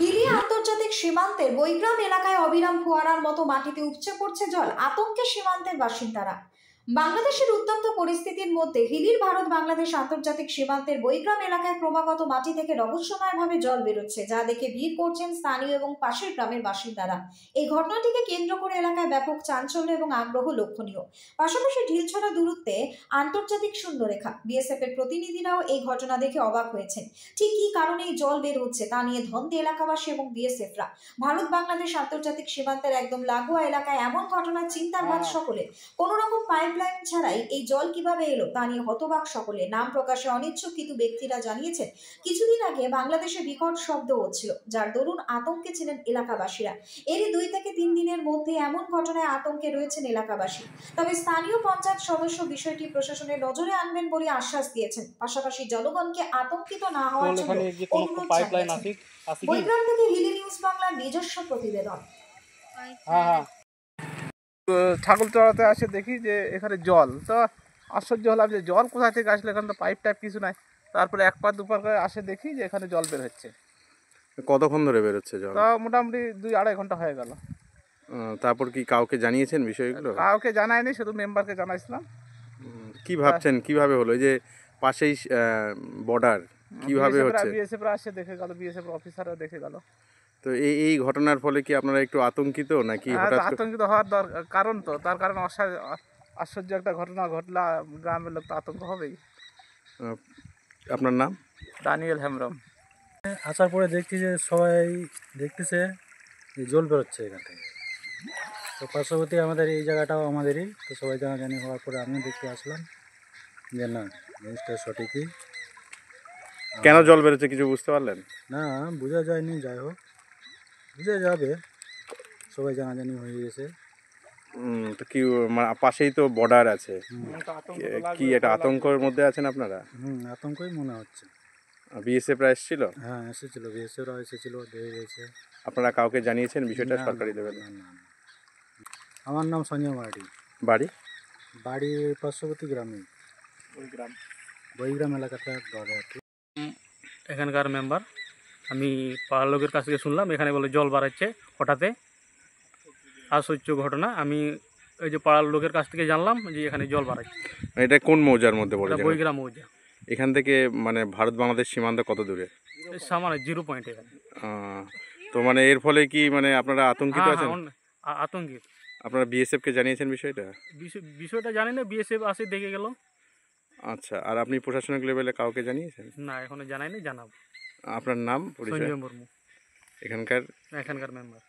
হিলি আন্তর্জাতিক সীমান্তের বৈগ্রাম এলাকায় অবিরাম ফোয়ারার মতো মাটিতে উপচে পড়ছে জল, আতঙ্কে সীমান্তের বাসিন্দারা। বাংলাদেশের উত্তপ্ত পরিস্থিতির মধ্যে হিলির ভারত বাংলাদেশ আন্তর্জাতিক সীমান্তের বৈগ্রাম এলাকায় ক্রমাগত মাটি থেকে রহস্যময়ভাবে জল বেরোচ্ছে, যা দেখে ভিড় করছেন স্থানীয় এবং পাশের গ্রামের বাসিন্দারা। এই ঘটনাটিকে কেন্দ্র করে এলাকায় ব্যাপক চাঞ্চল্য এবং আগ্রহ লক্ষণীয়। পাশাপাশি ঢিলছড়া দূরত্বে আন্তর্জাতিক শূন্যরেখা, বিএসএফ এর প্রতিনিধিরাও এই ঘটনা দেখে অবাক হয়েছেন। ঠিক কি কারণে এই জল বের হচ্ছে তা নিয়ে ধন্দে এলাকাবাসী এবং বিএসএফরা। ভারত বাংলাদেশ আন্তর্জাতিক সীমান্তের একদম লাগোয়া এলাকায় এমন ঘটনায় চিন্তার ভাঁজ সকলে। কোন রকম পাইপলাইন ছাড়াই এই জল কিভাবে এলো তা নিয়ে হতবাক সকলে। নাম প্রকাশে অনিচ্ছুক কিছু ব্যক্তিরা জানিয়েছেন, কিছুদিন আগে বাংলাদেশে বিকট শব্দ হচ্ছিল, যার দরুন আতঙ্কে ছিলেন এলাকাবাসীরা। এরই 2 থেকে 3 দিনের মধ্যে এমন ঘটনায় আতঙ্কে রয়েছেন এলাকাবাসী। তবে স্থানীয় পঞ্চায়েত সদস্য বিষয়টি প্রশাসনের নজরে আনবেন বলে আশ্বাস দিয়েছেন। পাশাপাশি জনগণকে আতঙ্কিত না হওয়ার জন্য অনুরোধ জানিয়েছেন। বৈগ্রাম থেকে হিলি নিউজ বাংলার নিজস্ব প্রতিবেদন। ছাগল চড়াতে আসে দেখি যে এখানে জল, তো আশ্চর্য হলাম যে জল কোথা থেকে আসলে, এখানে তো পাইপ টাইপ কিছু নাই। তারপরে 1 পা 2 পা করে আসে দেখি যে এখানে জল বের হচ্ছে। কতক্ষণ ধরে বেরোচ্ছে জল? তো মোটামুটি 2-2.5 ঘন্টা হয়ে গেল। তারপর কি কাউকে জানিয়েছেন বিষয়গুলো? কাউকে জানায়নি, শুধু মেম্বারকে জানাইছিলাম। কি ভাবছেন কিভাবে হলো? এই যে পাশেই বর্ডার, কিভাবে হচ্ছে? বিএসএফরা আসে দেখে গেল, বিএসএফ অফিসাররা দেখে গেল। তো এই ঘটনার ফলে কি আপনারা একটু আতঙ্কিত নাকি? হঠাৎ আতঙ্কিত হওয়ার কারণ তো, তার কারণ আশ্চর্য একটা ঘটনা ঘটলা, গ্রামের লোক তো আতঙ্ক হবেই। আপনার নাম? দানিয়েল হেমব্রম। আসার পরে দেখছি যে সবাই দেখতেছে যে জল বেরোচ্ছে এখান থেকে। তো পার্শ্ববর্তী আমাদের এই জায়গাটাও আমাদেরই, তো সবাই জানাজানি হওয়ার পরে আমিও দেখতে আসলাম যে না, জিনিসটা সঠিকই। কেন জল বেরোচ্ছে কিছু বুঝতে পারলেন? না, বোঝা যায়নি, যাই হোক বুঝে যাবে, সবাই জানাজানি হয়ে গেছে। তো কি পাশেই তো বর্ডার আছে, কি এটা আতঙ্কের মধ্যে আছেন আপনারা? আতঙ্কই মনে হচ্ছে। বিএসএফরা এসেছিল? হ্যাঁ এসেছিল, বিএসএফরা এসেছিল, দেখে গেছে। আপনারা কাউকে জানিয়েছেন বিষয়টা সরকারি লেভেল? না। আমার নাম সঞ্জয় মারাঠি। বাড়ি? বাড়ি পার্শ্ববর্তী গ্রামে, বৈগ্রাম এলাকাটা ঘরে আর কি। এখানকার মেম্বার। আমি পাড়ার লোকের কাছ থেকে শুনলাম এখানে বলে জল বাড়াচ্ছে হঠাৎ, আশ্চর্য ঘটনা। আমি এই যে পাড়ার লোকের কাছ থেকে জানলাম যে এখানে জল বাড়াচ্ছে। এটা কোন মৌজার মধ্যে পড়ে? বৈগ্রাম মৌজা। এখান থেকে মানে ভারত বাংলাদেশ সীমান্ত কত দূরে? সামান্য 0 পয়েন্ট এখানে। তো মানে এর ফলে কি মানে আপনারা আতঙ্কিত আছেন? আতঙ্কিত। আপনারা বিএসএফ কে জানিয়েছেন বিষয়টা? বিষয়টা জানি না, বিএসএফ আসে দেখে গেল। আচ্ছা, আর আপনি প্রশাসনিক লেভেলে কাউকে জানিয়েছেন? না, এখনো জানাইনি, জানাবো। আপনার নাম পরিচয়? সঞ্জয় মুর্মু, এখানকার মেম্বার।